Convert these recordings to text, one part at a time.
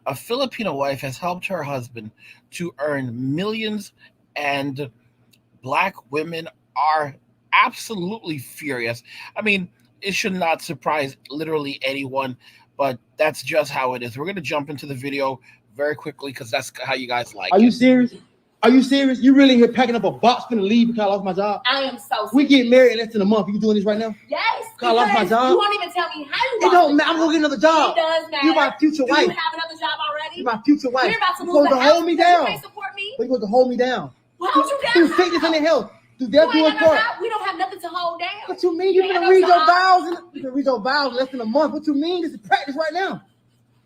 A Filipino wife has helped her husband to earn millions, and black women are absolutely furious. I mean, it should not surprise literally anyone, but that's just how it is. We're going to jump into the video very quickly because that's how you guys Are like you it. serious? Are you serious? You really here packing up a box finna leave because I lost my job? I am so serious. We get married in less than a month. You doing this right now? Yes. Because I lost my job? You won't even tell me how you It lost don't the matter. I'm job. going to get another job. It does matter. You're my future Do wife. you have another job already? You're my future wife. You're about to You're lose supposed the to house hold me because you down. can't support me. But you're supposed to hold me down. Well, hold you down. Through sickness and in health. Through death, You do us ain't got no part. job. We don't have nothing to hold down. What you mean? You're ain't going got to read no your job. vows. You can read your vows in less than a month. What you mean? This is practice right now.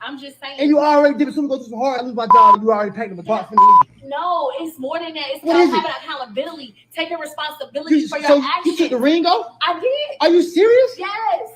I'm just saying. And you already did it. Soon as go too hard, I lose my job. And you already packed up a box finna leave. No, it's more than that. It's What about is it? having accountability, taking responsibility for your actions. You took the ring off? I did. Are you serious? Yes.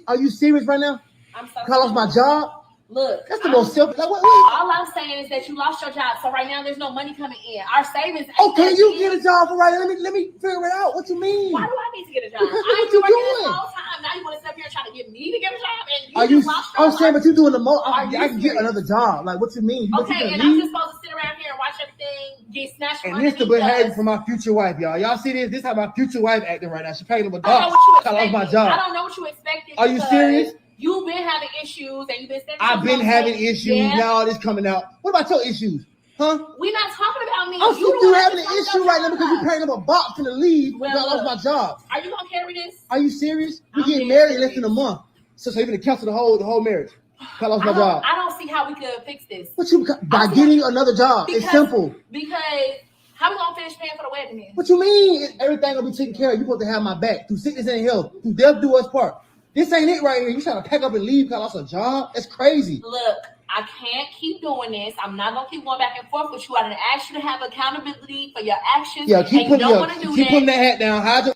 Are you serious right now? I'm so I lost my job. Look, That's the most selfish. Like, what? all I'm saying is that you lost your job, so right now there's no money coming in. Our savings. Okay, you get a job for right. Let me figure it out. What you mean? Why do I need to get a job? Because I ain't what you been working doing? this whole time. Now you want to sit up here and try to get me to get a job, and Are you you? just lost your I'm saying, life. but you doing the most. Are I you can get serious? another job. Like, what you mean? You Okay, and I'm just supposed to sit around here and watch everything get snatched from And this the underneath behavior us. for my future wife, y'all. Y'all see this? This how my future wife acting right now. She paying them a I don't know dog. what you I lost my expected. I job. don't know what you expected. Are you because serious? You've been having issues, and you've been saying I've been having issues. Yeah. Now all this coming out. What about your issues? Huh? We're not talking about me. I'm You still the one that having an just lost issue your right now because you job. paying them a box in the leave Well, because I lost look. my job. Are you gonna carry this? Are you serious? We I'm getting being married in less serious. than a month. So you're gonna cancel the whole marriage. I lost my job. I don't see how we could fix this. What you by getting another job? It's simple. Because how we gonna finish paying for the wedding then? What you mean? Everything gonna be taken care of. You supposed to have my back through sickness and health, through death do us part. This ain't it right here. You trying to pack up and leave because I lost a job? That's crazy. Look, I can't keep doing this. I'm not gonna keep going back and forth with you. I didn't ask you to have accountability for your actions. Yeah, keep putting that hat down.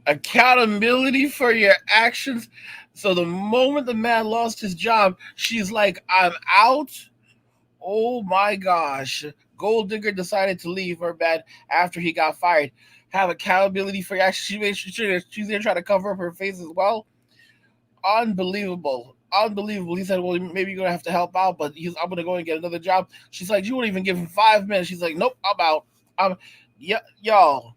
Accountability for your actions. So the moment the man lost his job, she's like, I'm out. Oh my gosh. Gold digger decided to leave her bed after he got fired. Have accountability for your actions. She made sure she's there trying to cover up her face as well. Unbelievable. Unbelievable. He said, well, maybe you're going to have to help out, but I'm going to go and get another job. She's like, you won't even give him 5 minutes. She's like, nope, I'm out. Y'all.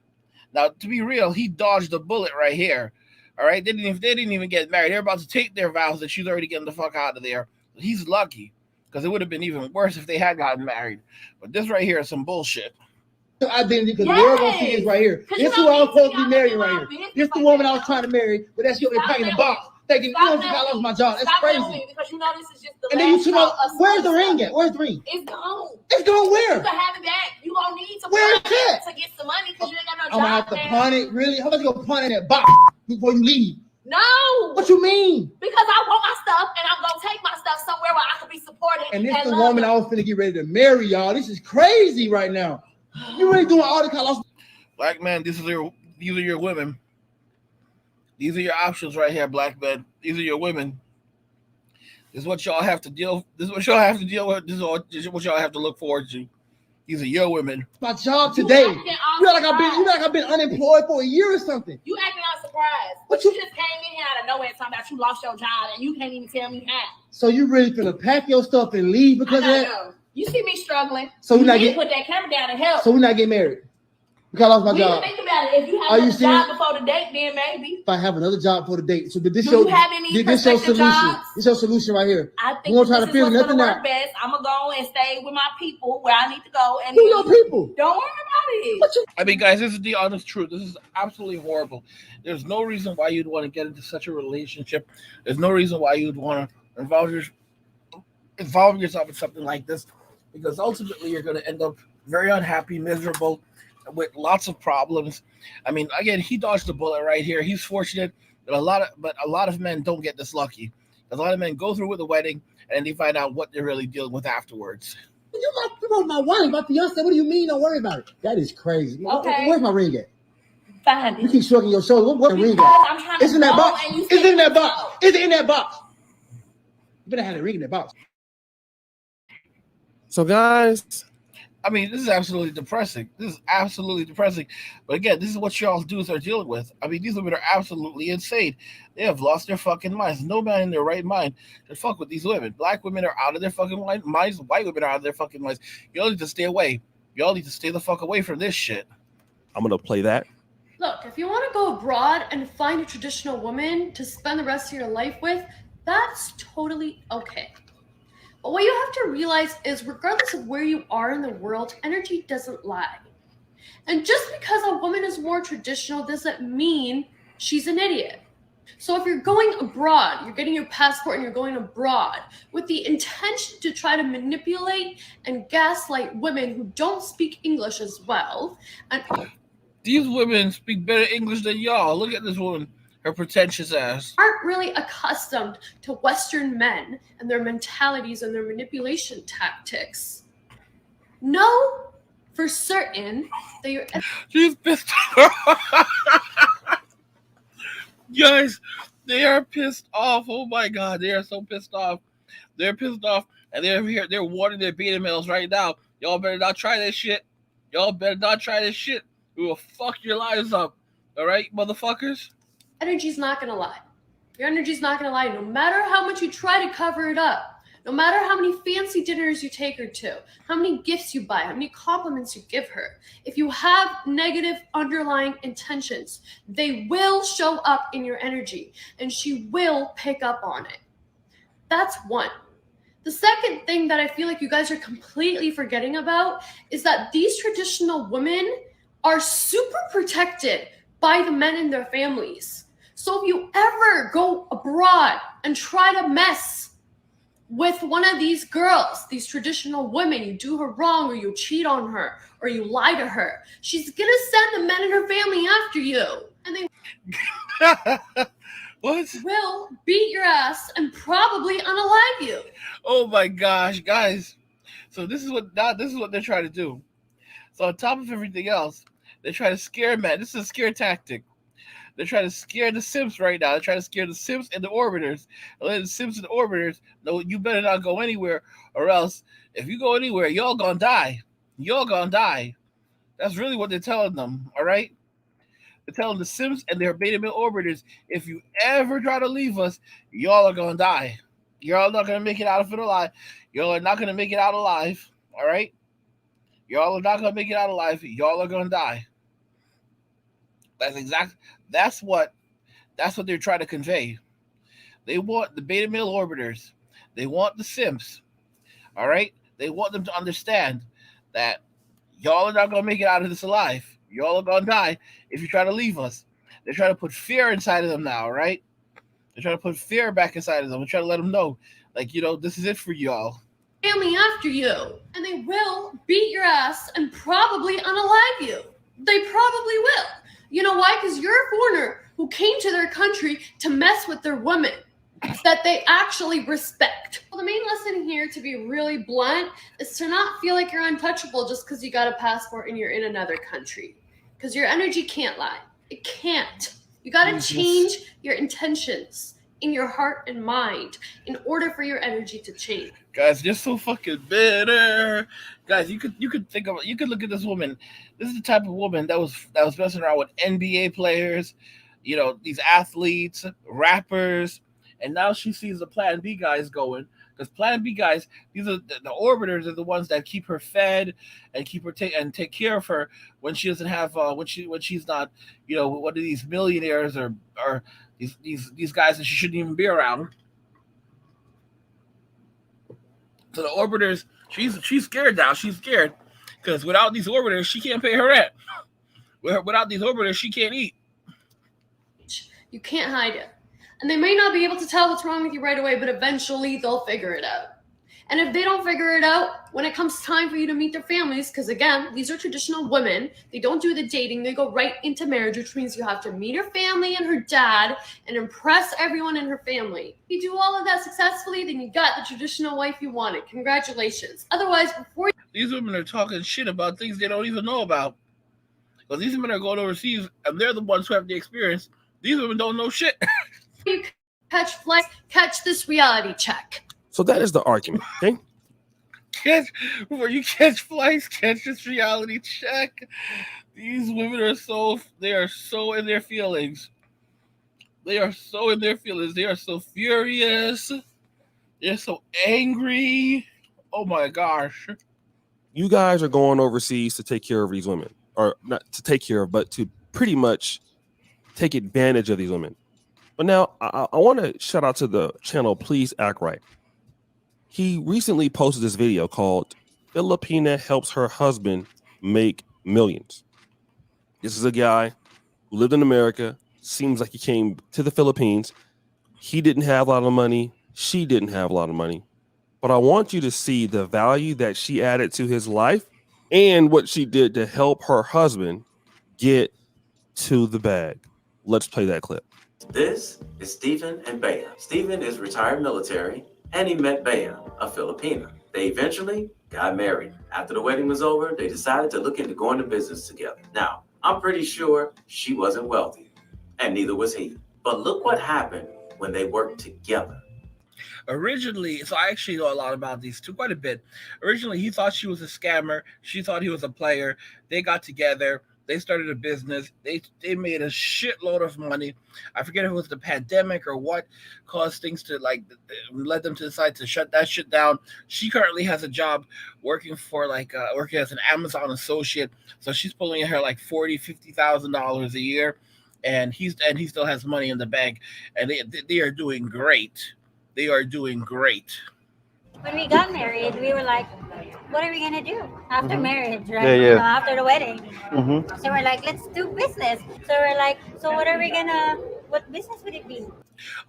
Now, to be real, he dodged a bullet right here. All right? They didn't even get married. They're about to take their vows and she's already getting the fuck out of there. He's lucky because it would have been even worse if they had gotten married. But this right here is some bullshit. Identity because the world gonna see this right here. This who I was supposed to be marrying right here. This the woman I was trying to marry, but that's your packing the box. Thinking you know I lost my job. That's crazy. Because you know this is just the and then you took out. Where's the ring at? Where's the ring? It's gone. It's gone where? You can have it back. You gonna need to where is it? To get some money because you ain't got no job. I'm gonna have to pawn it. Really? How about you go pawn in that box before you leave? No. What you mean? Because I want my stuff and I'm gonna take my stuff somewhere where I can be supported. And this is the woman I was finna get ready to marry, y'all. This is crazy right now. You really doing all the colors? Black man, these are your women. These are your options right here, black men. These are your women. This is what y'all have to deal. This is what y'all have to deal with. This is what y'all have to look forward to. These are your women. My job today. You like I've been unemployed for a year or something. You acting all surprised. But you just came in here out of nowhere and talking about you lost your job and you can't even tell me how. So you really finna pack your stuff and leave because of that? Know. You see me struggling. So we're not getting put that camera down and help. So we're not getting married. Because I lost my job. Think about it. If you have another job before the date, then maybe. If I have another job before the date, so did this Do you have any prospective jobs? This your solution right here. I think this is what's going to work best. I'm gonna go and stay with my people where I need to go. And who your people? Don't worry about it. I mean, guys, this is the honest truth. This is absolutely horrible. There's no reason why you'd want to get into such a relationship. There's no reason why you'd want to involve yourself in something like this, because ultimately you're going to end up very unhappy, miserable, with lots of problems. I mean, again, he dodged the bullet right here. He's fortunate, but a lot of men don't get this lucky. A lot of men go through with the wedding and they find out what they're really dealing with afterwards. You're my wife, my fiance. What do you mean? Don't worry about it. That is crazy. Okay. Where's my ring at? Find it. You keep shrugging your shoulder. Where's the ring at? It's in that box. It's in that box. It's in that box. You better have the ring in that box. So, guys, I mean, this is absolutely depressing. This is absolutely depressing. But again, this is what y'all dudes are dealing with. I mean, these women are absolutely insane. They have lost their fucking minds. No man in their right mind should fuck with these women. Black women are out of their fucking minds. White women are out of their fucking minds. Y'all need to stay away. Y'all need to stay the fuck away from this shit. I'm gonna play that. Look, if you want to go abroad and find a traditional woman to spend the rest of your life with, that's totally okay. But what you have to realize is, regardless of where you are in the world, energy doesn't lie. And just because a woman is more traditional doesn't mean she's an idiot. So if you're going abroad, you're getting your passport and you're going abroad with the intention to try to manipulate and gaslight women who don't speak English as well, and These women speak better English than y'all. Look at this woman. Her pretentious ass. aren't really accustomed to Western men and their mentalities and their manipulation tactics, know for certain that you're She's pissed off. Guys, they are pissed off. Oh my god, they are so pissed off. They're pissed off, and they're here. They're warning their beta males right now. Y'all better not try this shit. Y'all better not try this shit. We will fuck your lives up. All right, motherfuckers. energy's not gonna lie. Your energy's not gonna lie. No matter how much you try to cover it up, no matter how many fancy dinners you take her to, how many gifts you buy, how many compliments you give her, if you have negative underlying intentions, they will show up in your energy and she will pick up on it. That's one. The second thing that I feel like you guys are completely forgetting about is that these traditional women are super protected by the men in their families. So if you ever go abroad and try to mess with one of these girls, these traditional women, you do her wrong or you cheat on her or you lie to her, she's gonna send the men in her family after you. And they What? will beat your ass and probably unalive you. Oh my gosh, guys. So this is what they're trying to do. So on top of everything else, they try to scare men. This is a scare tactic. They're trying to scare the Simps right now. They're trying to scare the Simps and the Orbiters. And let the Simps and the Orbiters know you better not go anywhere, or else if you go anywhere, y'all gonna die. Y'all gonna die. That's really what they're telling them, all right? They're telling the Simps and their beta male Orbiters, if you ever try to leave us, y'all are gonna die. Y'all not gonna make it out of it alive. Y'all are not gonna make it out alive, all right? Y'all are not gonna make it out alive. Y'all are gonna die. That's what they're trying to convey. They want the beta male orbiters. They want the Simps. All right? They want them to understand that y'all are not gonna make it out of this alive. Y'all are gonna die if you try to leave us. They're trying to put fear inside of them now, right? They're trying to put fear back inside of them. They're trying to let them know, like, this is it for y'all. Family after you, and they will beat your ass and probably unalive you. They probably will. You know why? Because you're a foreigner who came to their country to mess with their women that they actually respect. Well, the main lesson here, to be really blunt, is to not feel like you're untouchable just because you got a passport and you're in another country. Because your energy can't lie. It can't. You got to change your intentions in your heart and mind in order for your energy to change. Guys, you're so fucking bitter. Guys, you could look at this woman. This is the type of woman that was messing around with NBA players, these athletes, rappers, and now she sees the Plan B guys going. Because Plan B guys, these are the orbiters, are the ones that keep her fed and keep her take care of her when she doesn't have when she's not one of these millionaires or these guys that she shouldn't even be around. So the orbiters, she's scared now. She's scared because without these orbiters, she can't pay her rent. Without these orbiters, she can't eat. You can't hide it. And they may not be able to tell what's wrong with you right away, but eventually they'll figure it out. And if they don't figure it out, when it comes time for you to meet their families, because again, these are traditional women, they don't do the dating, they go right into marriage, which means you have to meet her family and her dad and impress everyone in her family. If you do all of that successfully, then you got the traditional wife you wanted. Congratulations. Otherwise, these women are talking shit about things they don't even know about. Because these women are going overseas and they're the ones who have the experience. These women don't know shit. You catch flights, catch this reality check. So that is the argument, okay? catch flights, catch this reality check. These women are so in their feelings. They are so in their feelings. They are so furious. They're so angry. Oh my gosh. You guys are going overseas to take care of these women, or not to take care of, but to pretty much take advantage of these women. But now I want to shout out to the channel Please Act Right. He recently posted this video called Filipina Helps Her Husband Make Millions. This is a guy who lived in America. Seems like he came to the Philippines. He didn't have a lot of money. She didn't have a lot of money. But I want you to see the value that she added to his life and what she did to help her husband get to the bag. Let's play that clip. This is Stephen and Bea. Stephen is retired military, and he met Bea, a Filipina. They eventually got married. After the wedding was over, they decided to look into going to business together. Now, I'm pretty sure she wasn't wealthy, and neither was he. But look what happened when they worked together. Originally, so I actually know a lot about these two, quite a bit. Originally, he thought she was a scammer. She thought he was a player. They got together. They started a business. They made a shitload of money. I forget if it was the pandemic or what caused things to led them to decide to shut that shit down. She currently has a job working for working as an Amazon associate. So she's pulling in her like $40,000-$50,000 a year, and he still has money in the bank, and they are doing great. They are doing great. When we got married, we were like, what are we going to do after marriage, right? Yeah, yeah. You know, after the wedding. Mm-hmm. So we're like, let's do business. So we're like, so what business would it be?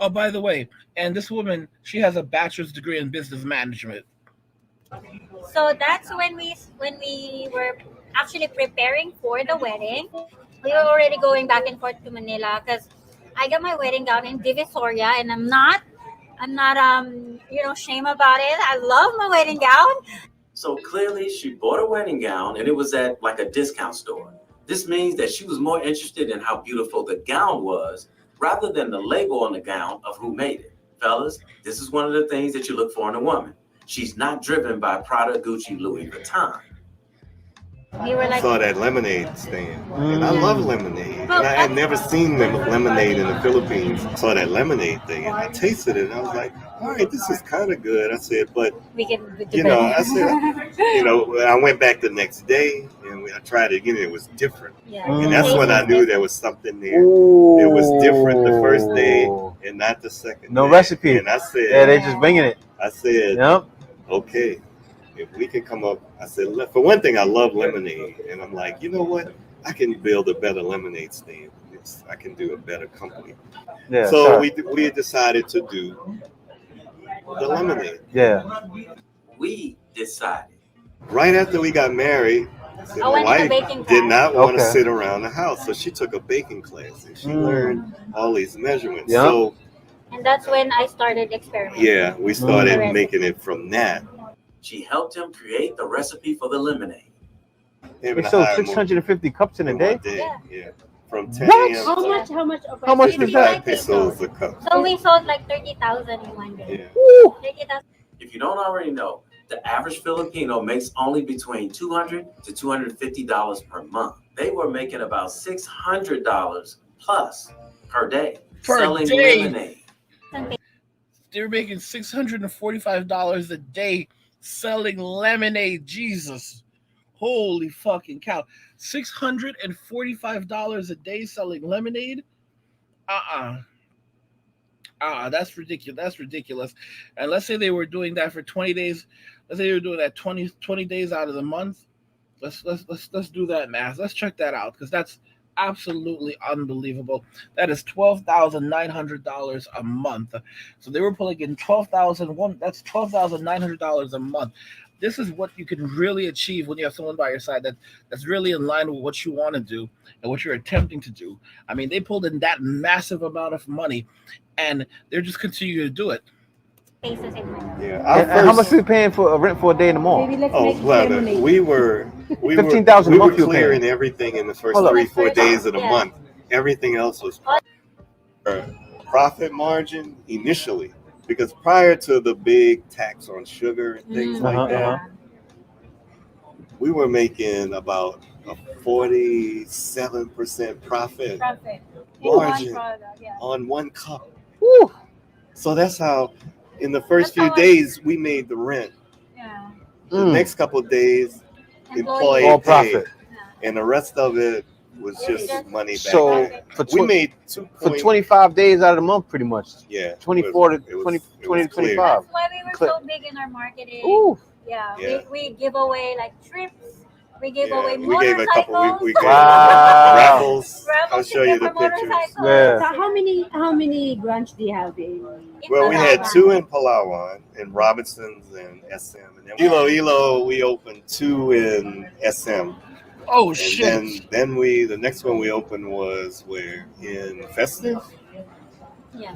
Oh, by the way, and this woman, she has a bachelor's degree in business management. So that's when we were actually preparing for the wedding. We were already going back and forth to Manila because I got my wedding gown in Divisoria, and I'm not shame about it. I love my wedding gown. So clearly she bought a wedding gown, and it was at like a discount store. This means that she was more interested in how beautiful the gown was rather than the label on the gown of who made it. Fellas, this is one of the things that you look for in a woman. She's not driven by Prada, Gucci, Louis Vuitton. We were like, saw that lemonade stand, and I love lemonade. And I had never seen lemonade in the Philippines. I saw that lemonade thing, and I tasted it, and I was like, all right, this is kind of good. I said, but, we can I said, I went back the next day, and I tried it again, and it was different. Yeah. And that's when I knew there was something there. It was different the first day, and not the second No day. recipe. And I said, Yeah, they just bringing it. I said, Yep. okay. If we can come up, I said, for one thing, I love lemonade. And I'm like, you know what? I can build a better lemonade stand. I can do a better company. Yeah. So we decided to do the lemonade. Yeah. We decided. Right after we got married, my wife did not want to sit around the house. So she took a baking class and she learned all these measurements. Yep. So, and that's when I started experimenting. yeah, we started making it from that. She helped him create the recipe for the lemonade. They sold 650 cups in a day? Yeah. From 10 What? a.m. How much? How much was that? Pesos a cup. So we sold like 30,000 in one day. Yeah. 30,000. If you don't already know, the average Filipino makes only between $200 to $250 per month. They were making about $600 plus per day selling lemonade. They were making $645 a day selling lemonade. Jesus. Holy fucking cow. $645 a day selling lemonade? That's ridiculous. That's ridiculous. And let's say they were doing that for 20 days. Let's say they were doing that 20 days out of the month. Let's do that math. Let's check that out, because that's absolutely unbelievable. That is $12,900 a month. So they were pulling in $12,001. That's $12,900 a month. This is what you can really achieve when you have someone by your side that's really in line with what you want to do and what you're attempting to do. I mean, they pulled in that massive amount of money, and they're just continuing to do it. Yeah. And how much are we paying for rent for a day in the mall? We were $15,000 a month. Clearing everything in the first 3-4 days of the month. Everything else was profit margin initially, because prior to the big tax on sugar and things like that, we were making about a 47% profit Profit. In margin one product, yeah. on one cup. Woo. So that's how, in the first That's few how days, we made the rent. Yeah. The next couple of days, employee All paid, profit. and the rest of it was just Just money back. So then. for We made 2 for 25 days out of the month, pretty much. Yeah, 24 to it was 20 clear. to 25. That's why we were Clip. so big in our marketing. Ooh. Yeah. Yeah. We give away like trips. We give Yeah, away we gave a motorcycles. couple. We gave Wow. raffles. I'll Raffles show to you get the for pictures. motorcycles. Yeah. So how many branch do you have in? Well, we had Palawan. 2 in Palawan, in Robinson's and SM, and then Iloilo we opened 2 in SM. Oh And shit! then the next one we opened was where, in Festive, Yeah.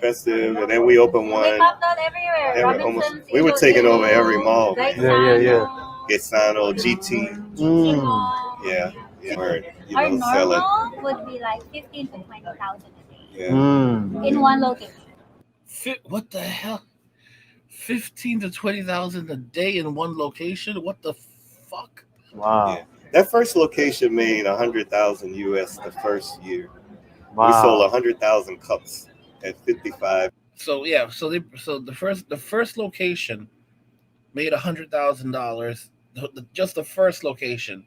and then we opened We one. popped out everywhere. Robinson's, We were taking over every mall. Man. Gaetano, Gaetano, GT, GT Mall. yeah, where, Our sell it. normal would be like 15 to 20,000 a day Yeah. in one location. What the hell? 15 to 20,000 a day in one location? What the fuck? Wow. Yeah. That first location made 100,000 US the first year. Wow. We sold 100,000 cups at 55. So yeah, so the first location made $100,000. Just the first location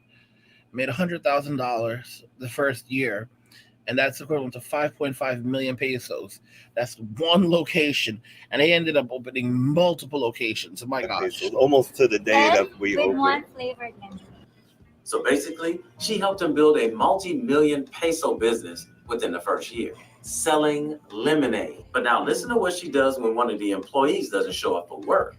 made $100,000 the first year, and that's equivalent to 5.5 million pesos. That's one location, and they ended up opening multiple locations. Oh my gosh! Pesos, almost to the day And that we with opened. one flavored menu. So basically, she helped him build a multi-million peso business within the first year, selling lemonade. But now listen to what she does when one of the employees doesn't show up for work.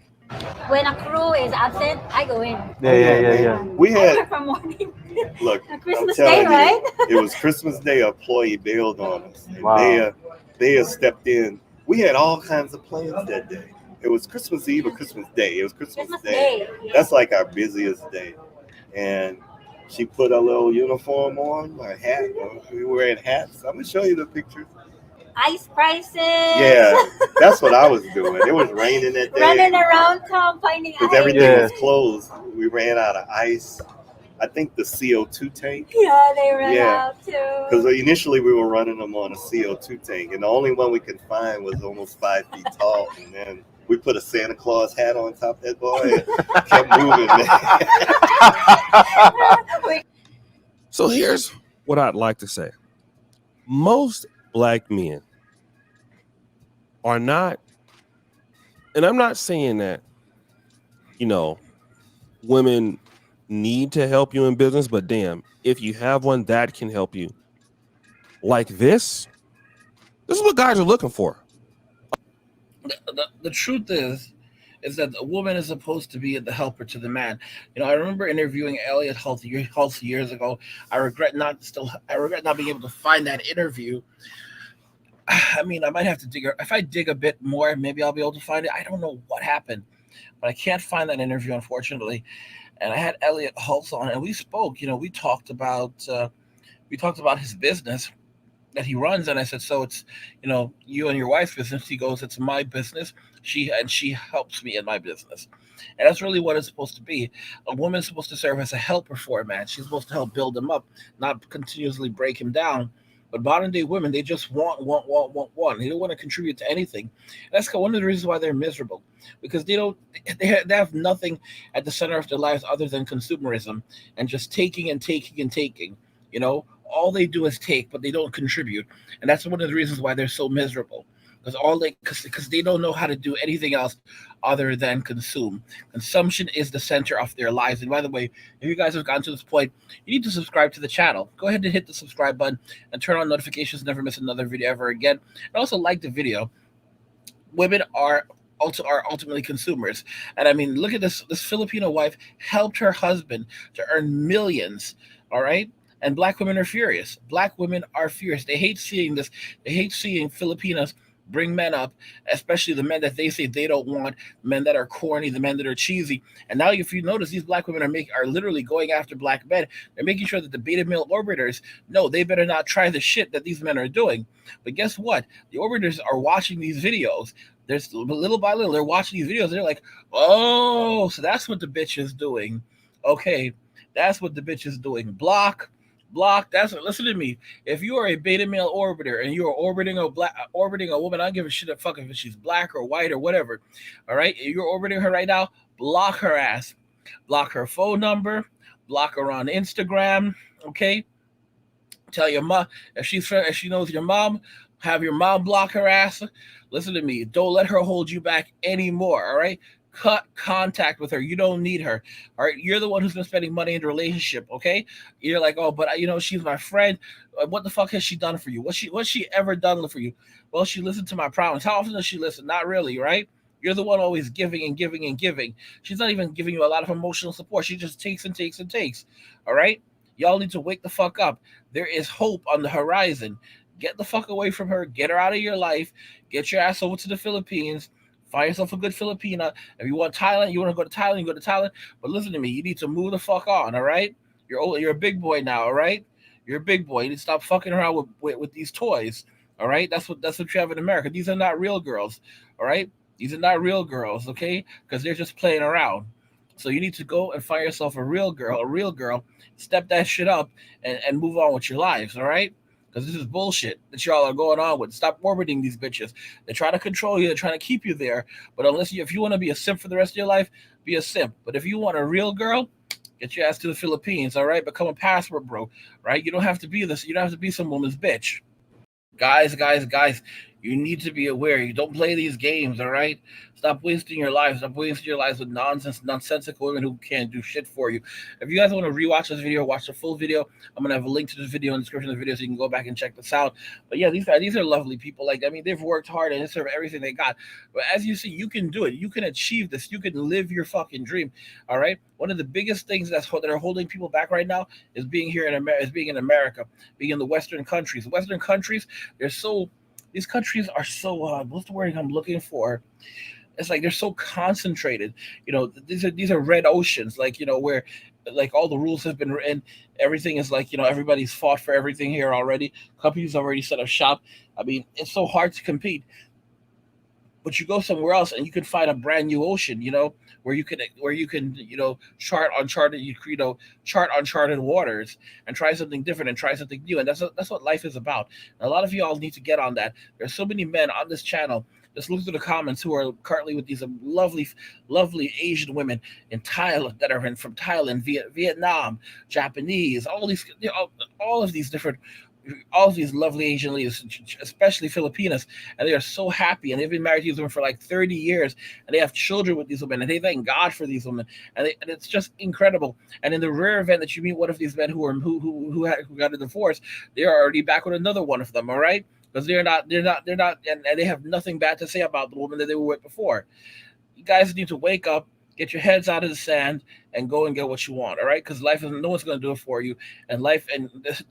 When a crew is absent, I go in. Yeah. We I had, work from morning. look, On Christmas I'm telling Day, right? you, it was Christmas Day. A employee bailed on us. And Wow. they stepped in. We had all kinds of plans that day. It was Christmas Eve or Christmas Day. It was Christmas Day. That's like our busiest day. And she put a little uniform on, a hat. We were wearing hats. I'm gonna show you the pictures. Ice prices. Yeah, that's what I was doing. It was raining that day. Running around town finding Because ice. everything was closed. We ran out of ice. I think the CO2 tank. Yeah, they ran out too. Because initially we were running them on a CO2 tank, and the only one we could find was almost 5 feet tall. And then we put a Santa Claus hat on top of that boy and kept moving. So here's what I'd like to say. Most black men are not, and I'm not saying that, women need to help you in business, but damn, if you have one that can help you like this is what guys are looking for. The truth is that a woman is supposed to be the helper to the man. I remember interviewing Elliot Hulse years ago. I regret not being able to find that interview. I mean, I might have to if I dig a bit more, maybe I'll be able to find it. I don't know what happened, but I can't find that interview, unfortunately. And I had Elliot Hulse on, and we spoke. We talked about his business that he runs, and I said, so it's you and your wife's business. He goes, it's my business. She helps me in my business, and that's really what it's supposed to be. A woman's supposed to serve as a helper for a man. She's supposed to help build him up, not continuously break him down. But modern day women, they just want. They don't want to contribute to anything. And that's one of the reasons why they're miserable, because they have nothing at the center of their lives other than consumerism and just taking and taking and taking. All they do is take, but they don't contribute, and that's one of the reasons why they're so miserable. Because they don't know how to do anything else other than consume. Consumption is the center of their lives. And by the way, if you guys have gotten to this point, you need to subscribe to the channel. Go ahead and hit the subscribe button and turn on notifications. Never miss another video ever again. And also like the video. Women are ultimately consumers. And I mean, look at this. This Filipino wife helped her husband to earn millions. All right. And black women are furious. Black women are furious. They hate seeing this. They hate seeing Filipinos bring men up, especially the men that they say they don't want, men that are corny, the men that are cheesy. And now, if you notice, these black women are literally going after black men. They're making sure that the beta male orbiters know they better not try the shit that these men are doing. But guess what? The orbiters are watching these videos. There's little by little, they're watching these videos. And they're like, oh, so that's what the bitch is doing. Okay, that's what the bitch is doing. Block. That's what. Listen to me. If you are a beta male orbiter and you are orbiting a woman, I don't give a shit a fuck if she's black or white or whatever. All right, if you're orbiting her right now, block her ass. Block her phone number. Block her on Instagram. Okay, tell your mom if she knows your mom, have your mom block her ass. Listen to me. Don't let her hold you back anymore. All right. Cut contact with her. You don't need her. All right. You're the one who's been spending money in the relationship. Okay. You're like, oh, but she's my friend. What the fuck has she done for you? What's she ever done for you? Well, she listened to my promise. How often does she listen? Not really, right? You're the one always giving and giving and giving. She's not even giving you a lot of emotional support. She just takes and takes and takes. All right. Y'all need to wake the fuck up. There is hope on the horizon. Get the fuck away from her. Get her out of your life. Get your ass over to the Philippines. Find yourself a good Filipina. If you want Thailand, you want to go to Thailand, you go to Thailand. But listen to me. You need to move the fuck on, all right? You're a big boy now, all right? You're a big boy. You need to stop fucking around with these toys, all right? That's what you have in America. These are not real girls, all right? These are not real girls, okay? Because they're just playing around. So you need to go and find yourself a real girl, step that shit up and move on with your lives, all right? Because this is bullshit that y'all are going on with. Stop orbiting these bitches. They're trying to control you. They're trying to keep you there. But if you want to be a simp for the rest of your life, be a simp. But if you want a real girl, get your ass to the Philippines, all right? Become a passport bro, right? You don't have to be this. You don't have to be some woman's bitch. Guys, you need to be aware. You don't play these games, all right? Stop wasting your lives. Stop wasting your lives with nonsensical women who can't do shit for you. If you guys want to rewatch this video, watch the full video, I'm gonna have a link to this video in the description of the video so you can go back and check this out. But yeah, these are lovely people. They've worked hard and deserve everything they got. But as you see, you can do it. You can achieve this. You can live your fucking dream. All right. One of the biggest things that are holding people back right now is being here in America, being in America, being in the Western countries. Western countries, these countries are so what's the word I'm looking for? It's like they're so concentrated. These are red oceans, where all the rules have been written. Everything is everybody's fought for everything here already. Companies already set up shop. I mean, it's so hard to compete. But you go somewhere else and you can find a brand new ocean, where you can chart uncharted waters and try something different and try something new. And that's what life is about. And a lot of y'all need to get on that. There's so many men on this channel. Just look through the comments who are currently with these lovely, lovely Asian women in Thailand that are from Thailand, Vietnam, Japanese, all of these different. All of these lovely Asian ladies, especially Filipinas, and they are so happy, and they've been married to these women for like 30 years, and they have children with these women, and they thank God for these women, and it's just incredible. And in the rare event that you meet one of these men who got a divorce, they are already back with another one of them, all right? Because they're not, and they have nothing bad to say about the woman that they were with before. You guys need to wake up. Get your heads out of the sand and go and get what you want, all right? Because life is no one's going to do it for you, and life and this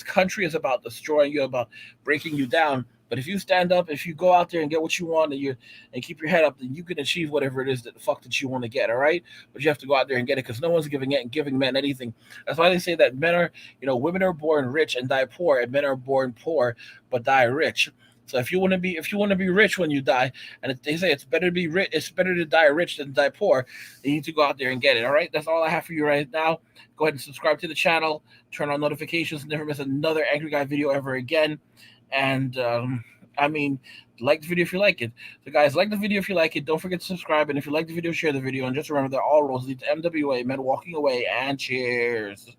country is about destroying you, about breaking you down. But if you stand up, if you go out there and get what you want, and keep your head up, then you can achieve whatever it is that you want to get, all right? But you have to go out there and get it because no one's giving men anything. That's why they say that women are born rich and die poor, and men are born poor but die rich. So if you want to be rich when you die, and they say it's better to be rich, it's better to die rich than die poor, you need to go out there and get it. All right, that's all I have for you right now. Go ahead and subscribe to the channel, turn on notifications, never miss another Angry Guy video ever again. And like the video if you like it. So guys, like the video if you like it. Don't forget to subscribe, and if you like the video, share the video. And just remember that all roads lead to MWA, men walking away. And cheers.